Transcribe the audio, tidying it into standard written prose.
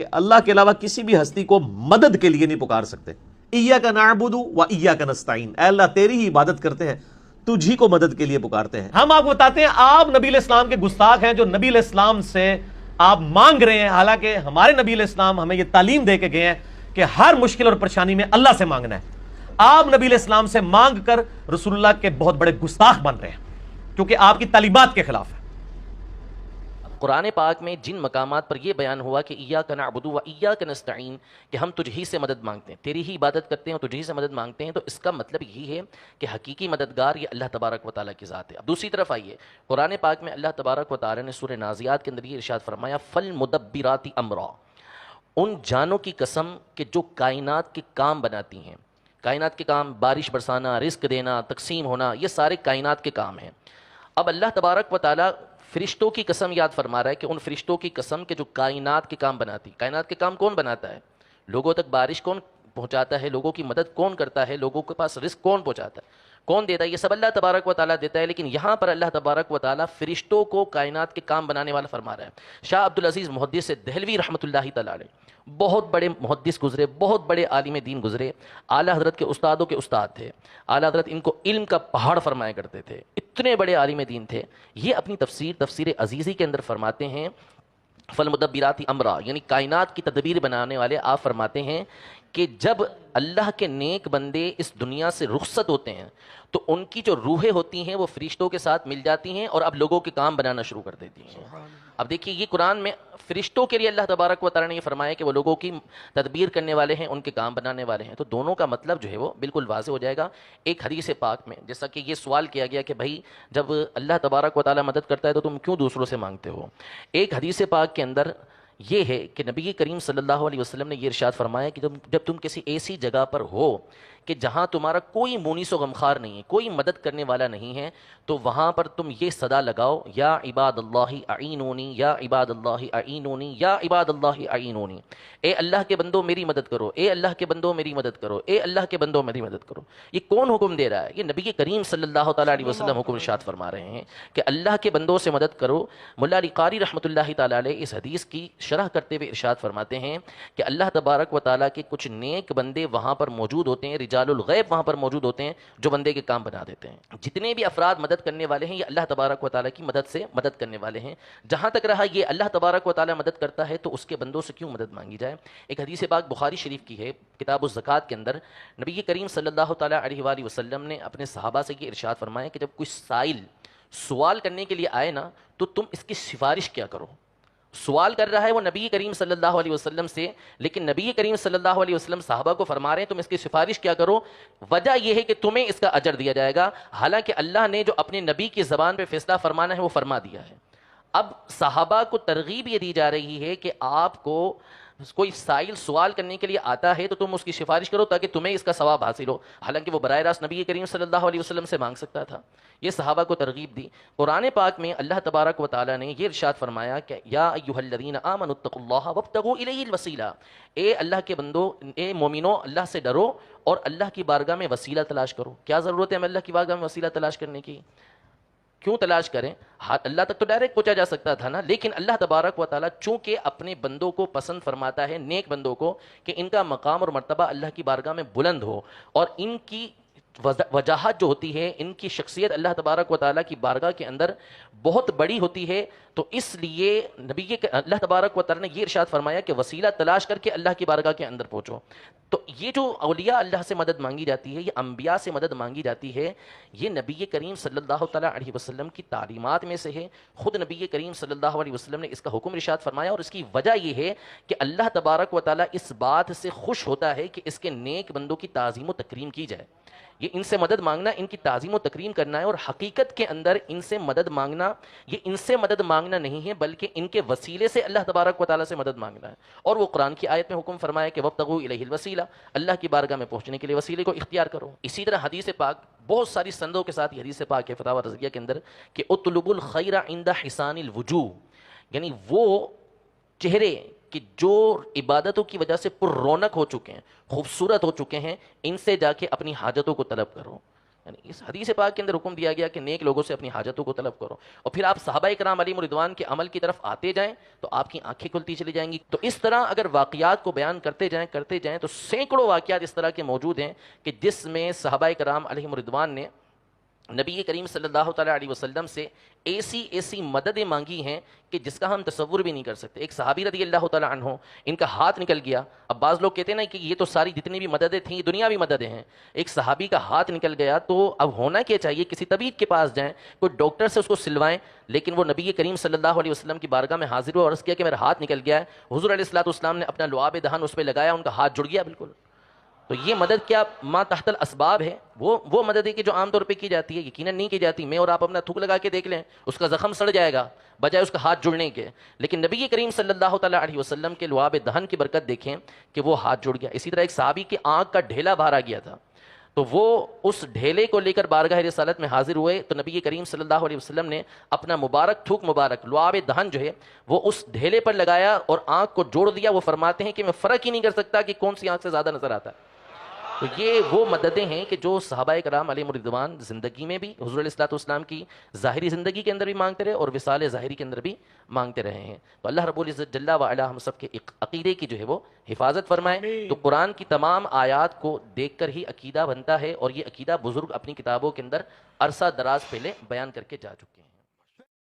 کہ اللہ کے علاوہ کسی بھی ہستی کو مدد کے لیے نہیں پکار سکتے. ایاک نعبد و ایاک نستعین، اے اللہ تیری ہی عبادت کرتے ہیں، تجھی کو مدد کے لیے پکارتے ہیں. ہم آپ کو بتاتے ہیں آپ نبی علیہ السلام کے گستاخ ہیں جو نبی علیہ السلام سے آپ مانگ رہے ہیں، حالانکہ ہمارے نبی علیہ السلام ہمیں یہ تعلیم دے کے گئے ہیں کہ ہر مشکل اور پریشانی میں اللہ سے مانگنا ہے. آپ نبی علیہ السلام سے مانگ کر رسول اللہ کے بہت بڑے گستاخ بن رہے ہیں کیونکہ آپ کی تعلیمات کے خلاف ہے. قرآن پاک میں جن مقامات پر یہ بیان ہوا کہ ایاک نعبد و ایاک نستعین، کہ ہم تجھ ہی سے مدد مانگتے ہیں، تیری ہی عبادت کرتے ہیں اور تجھ ہی سے مدد مانگتے ہیں، تو اس کا مطلب یہی ہے کہ حقیقی مددگار یہ اللہ تبارک و تعالیٰ کی ذات ہے. اب دوسری طرف آئیے، قرآن پاک میں اللہ تبارک و تعالیٰ نے سورہ نازعات کے اندر یہ ارشاد فرمایا فالمدبرات امرا، ان جانوں کی قسم کہ جو کائنات کے کام بناتی ہیں. کائنات کے کام، بارش برسانا، رزق دینا، تقسیم ہونا، یہ سارے کائنات کے کام ہیں. اب اللہ تبارک و تعالیٰ فرشتوں کی قسم یاد فرما رہا ہے کہ ان فرشتوں کی قسم کہ جو کائنات کے کام بناتی. کائنات کے کام کون بناتا ہے؟ لوگوں تک بارش کون پہنچاتا ہے؟ لوگوں کی مدد کون کرتا ہے؟ لوگوں کے پاس رزق کون پہنچاتا ہے؟ کون دیتا ہے؟ یہ سب اللہ تبارک و تعالیٰ دیتا ہے. لیکن یہاں پر اللہ تبارک و تعالیٰ فرشتوں کو کائنات کے کام بنانے والا فرما رہا ہے. شاہ عبدالعزیز محدث دہلوی رحمۃ اللہ تعالیٰ علیہ بہت بڑے محدث گزرے، بہت بڑے عالم دین گزرے، اعلیٰ حضرت کے استادوں کے استاد تھے. اعلیٰ حضرت ان کو علم کا پہاڑ فرمایا کرتے تھے، اتنے بڑے عالم دین تھے. یہ اپنی تفسیر عزیزی کے اندر فرماتے ہیں فالمدبرات امرا، یعنی کائنات کی تدبیر بنانے والے. آپ فرماتے ہیں کہ جب اللہ کے نیک بندے اس دنیا سے رخصت ہوتے ہیں تو ان کی جو روحیں ہوتی ہیں وہ فرشتوں کے ساتھ مل جاتی ہیں اور اب لوگوں کے کام بنانا شروع کر دیتی ہیں. اب دیکھیے یہ قرآن میں فرشتوں کے لیے اللہ تبارک و تعالیٰ نے یہ فرمایا کہ وہ لوگوں کی تدبیر کرنے والے ہیں، ان کے کام بنانے والے ہیں. تو دونوں کا مطلب جو ہے وہ بالکل واضح ہو جائے گا. ایک حدیث پاک میں جیسا کہ یہ سوال کیا گیا کہ بھائی جب اللہ تبارک و تعالیٰ مدد کرتا ہے تو تم کیوں دوسروں سے مانگتے ہو؟ ایک حدیث پاک کے اندر یہ ہے کہ نبی کریم صلی اللہ علیہ وسلم نے یہ ارشاد فرمایا کہ جب تم کسی ایسی جگہ پر ہو کہ جہاں تمہارا کوئی مونس و غمخوار نہیں ہے، کوئی مدد کرنے والا نہیں ہے، تو وہاں پر تم یہ صدا لگاؤ یا عباد اللہ اعینونی، یا عباد اللہ اعینونی، یا عباد اللہ اعینونی. اے اللہ کے بندو میری مدد کرو، اے اللہ کے بندو میری مدد کرو، اے اللہ کے بندو میری مدد کرو. یہ کون حکم دے رہا ہے؟ یہ نبی کریم صلی اللہ تعالیٰ علیہ وسلم حکم ارشاد فرما رہے ہیں کہ اللہ کے بندوں سے مدد کرو. ملا علی قاری رحمۃ اللہ تعالیٰ علیہ اس حدیث کی شرح کرتے ہوئے ارشاد فرماتے ہیں کہ اللہ تبارک و تعالیٰ کے کچھ نیک بندے وہاں پر موجود ہوتے ہیں، رجال الغیب وہاں پر موجود ہوتے ہیں جو بندے کے کام بنا دیتے ہیں. جتنے بھی افراد مدد کرنے والے ہیں یہ اللہ تبارک و تعالیٰ کی مدد سے مدد کرنے والے ہیں. جہاں تک رہا یہ اللہ تبارک و تعالیٰ مدد کرتا ہے تو اس کے بندوں سے کیوں مدد مانگی جائے؟ ایک حدیث پاک بخاری شریف کی ہے، کتاب الزکوٰۃ کے اندر نبی کریم صلی اللہ تعالیٰ علیہ وآلہ وسلم نے اپنے صحابہ سے یہ ارشاد فرمایا کہ جب کوئی سائل سوال کرنے کے لیے آئے نا تو تم اس کی سفارش کیا کرو. سوال کر رہا ہے وہ نبی کریم صلی اللہ علیہ وسلم سے، لیکن نبی کریم صلی اللہ علیہ وسلم صحابہ کو فرما رہے ہیں تم اس کی سفارش کیا کرو. وجہ یہ ہے کہ تمہیں اس کا اجر دیا جائے گا، حالانکہ اللہ نے جو اپنے نبی کی زبان پہ فیصلہ فرمانا ہے وہ فرما دیا ہے. اب صحابہ کو ترغیب یہ دی جا رہی ہے کہ آپ کو کوئی سائل سوال کرنے کے لیے آتا ہے تو تم اس کی سفارش کرو تاکہ تمہیں اس کا ثواب حاصل ہو، حالانکہ وہ براہ راست نبی کریم صلی اللہ علیہ وسلم سے مانگ سکتا تھا. یہ صحابہ کو ترغیب دی. قرآن پاک میں اللہ تبارک و تعالیٰ نے یہ ارشاد فرمایا کہ یا ایھا الذین آمنوا اتقوا اللہ وابتغوا الیہ الوسیلہ، اے اللہ کے بندو، اے مومنو، اللہ سے ڈرو اور اللہ کی بارگاہ میں وسیلہ تلاش کرو. کیا ضرورت ہے ہمیں اللہ کی بارگاہ میں وسیلہ تلاش کرنے کی؟ کیوں تلاش کریں؟ اللہ تک تو ڈائریکٹ پہنچا جا سکتا تھا نا. لیکن اللہ تبارک و تعالیٰ چونکہ اپنے بندوں کو پسند فرماتا ہے، نیک بندوں کو، کہ ان کا مقام اور مرتبہ اللہ کی بارگاہ میں بلند ہو اور ان کی وجاہت جو ہوتی ہے، ان کی شخصیت اللہ تبارک و تعالیٰ کی بارگاہ کے اندر بہت بڑی ہوتی ہے. تو اس لیے اللہ تبارک و تعالیٰ نے یہ ارشاد فرمایا کہ وسیلہ تلاش کر کے اللہ کی بارگاہ کے اندر پہنچو. تو یہ جو اولیاء اللہ سے مدد مانگی جاتی ہے، یہ انبیاء سے مدد مانگی جاتی ہے، یہ نبی کریم صلی اللہ تعالیٰ علیہ وسلم کی تعلیمات میں سے ہے. خود نبی کریم صلی اللہ علیہ وسلم نے اس کا حکم ارشاد فرمایا، اور اس کی وجہ یہ ہے کہ اللہ تبارک و تعالیٰ اس بات سے خوش ہوتا ہے کہ اس کے نیک بندوں کی تعظیم و تکریم کی جائے. یہ ان سے مدد مانگنا، ان کی تعظیم و تکریم کرنا ہے. اور حقیقت کے اندر ان سے مدد مانگنا، یہ ان سے مدد مانگنا نہیں ہے بلکہ ان کے وسیلے سے اللہ تبارک و تعالیٰ سے مدد مانگنا ہے. اور وہ قرآن کی آیت میں حکم فرمایا کہ وابتغوا الیہ الوسیلہ، اللہ کی بارگاہ میں پہنچنے کے لیے وسیلے کو اختیار کرو. اسی طرح حدیث پاک بہت ساری سندوں کے ساتھ یہ حدیث پاک ہے فتاوی رضویہ کے اندر کہ اطلبوا الخیر عند حسان الوجوہ، یعنی وہ چہرے کہ جو عبادتوں کی وجہ سے پر رونق ہو چکے ہیں، خوبصورت ہو چکے ہیں، ان سے جا کے اپنی حاجتوں کو طلب کرو. یعنی اس حدیث پاک کے اندر حکم دیا گیا کہ نیک لوگوں سے اپنی حاجتوں کو طلب کرو، اور پھر آپ صحابہ کرام علیہم رضوان کے عمل کی طرف آتے جائیں تو آپ کی آنکھیں کھلتی چلی جائیں گی۔ تو اس طرح اگر واقعات کو بیان کرتے جائیں تو سینکڑوں واقعات اس طرح کے موجود ہیں کہ جس میں صحابہ کرام علیہم رضوان نے نبی کریم صلی اللہ تعالیٰ علیہ وسلم سے ایسی مددیں مانگی ہیں کہ جس کا ہم تصور بھی نہیں کر سکتے۔ ایک صحابی رضی اللہ تعالیٰ عنہ، ان کا ہاتھ نکل گیا۔ اب بعض لوگ کہتے ہیں نا کہ یہ تو ساری جتنی بھی مددیں تھیں یہ دنیاوی مددیں ہیں، ایک صحابی کا ہاتھ نکل گیا تو اب ہونا کیا چاہیے؟ کسی طبیب کے پاس جائیں، کوئی ڈاکٹر سے اس کو سلوائیں، لیکن وہ نبی کریم صلی اللہ علیہ وسلم کی بارگاہ میں حاضر ہوا اور عرض کیا کہ میرا ہاتھ نکل گیا ہے۔ حضور علیہ الصلوۃ والسلام نے اپنا لعاب دہن اس پہ لگایا، ان کا ہاتھ جڑ گیا بالکل۔ تو یہ مدد کیا ما تحت الاسباب ہے؟ وہ مدد ہے کہ جو عام طور پہ کی جاتی ہے؟ یقیناً نہیں کی جاتی۔ میں اور آپ اپنا تھوک لگا کے دیکھ لیں، اس کا زخم سڑ جائے گا بجائے اس کا ہاتھ جڑنے کے، لیکن نبی کریم صلی اللہ تعالیٰ علیہ وسلم کے لعاب دہن کی برکت دیکھیں کہ وہ ہاتھ جڑ گیا۔ اسی طرح ایک صحابی کی آنکھ کا ڈھیلا باہر آ گیا تھا، تو وہ اس ڈھیلے کو لے کر بارگاہ رسالت میں حاضر ہوئے تو نبی کریم صلی اللہ علیہ وسلم نے اپنا مبارک تھوک مبارک لعاب دہن جو ہے وہ اس ڈھیلے پر لگایا اور آنکھ کو جوڑ دیا۔ وہ فرماتے ہیں کہ میں فرق ہی نہیں کر سکتا کہ کون سی آنکھ سے زیادہ نظر آتا ہے۔ تو یہ وہ مددیں ہیں کہ جو صحابہ کرام علیہم رضوان زندگی میں بھی حضور علیہ الصلوۃ والسلام کی ظاہری زندگی کے اندر بھی مانگتے رہے اور وصال ظاہری کے اندر بھی مانگتے رہے ہیں۔ تو اللہ رب العزت جل وعلا ہم سب کے عقیدے کی جو ہے وہ حفاظت فرمائے۔ تو قرآن کی تمام آیات کو دیکھ کر ہی عقیدہ بنتا ہے، اور یہ عقیدہ بزرگ اپنی کتابوں کے اندر عرصہ دراز پہلے بیان کر کے جا چکے ہیں۔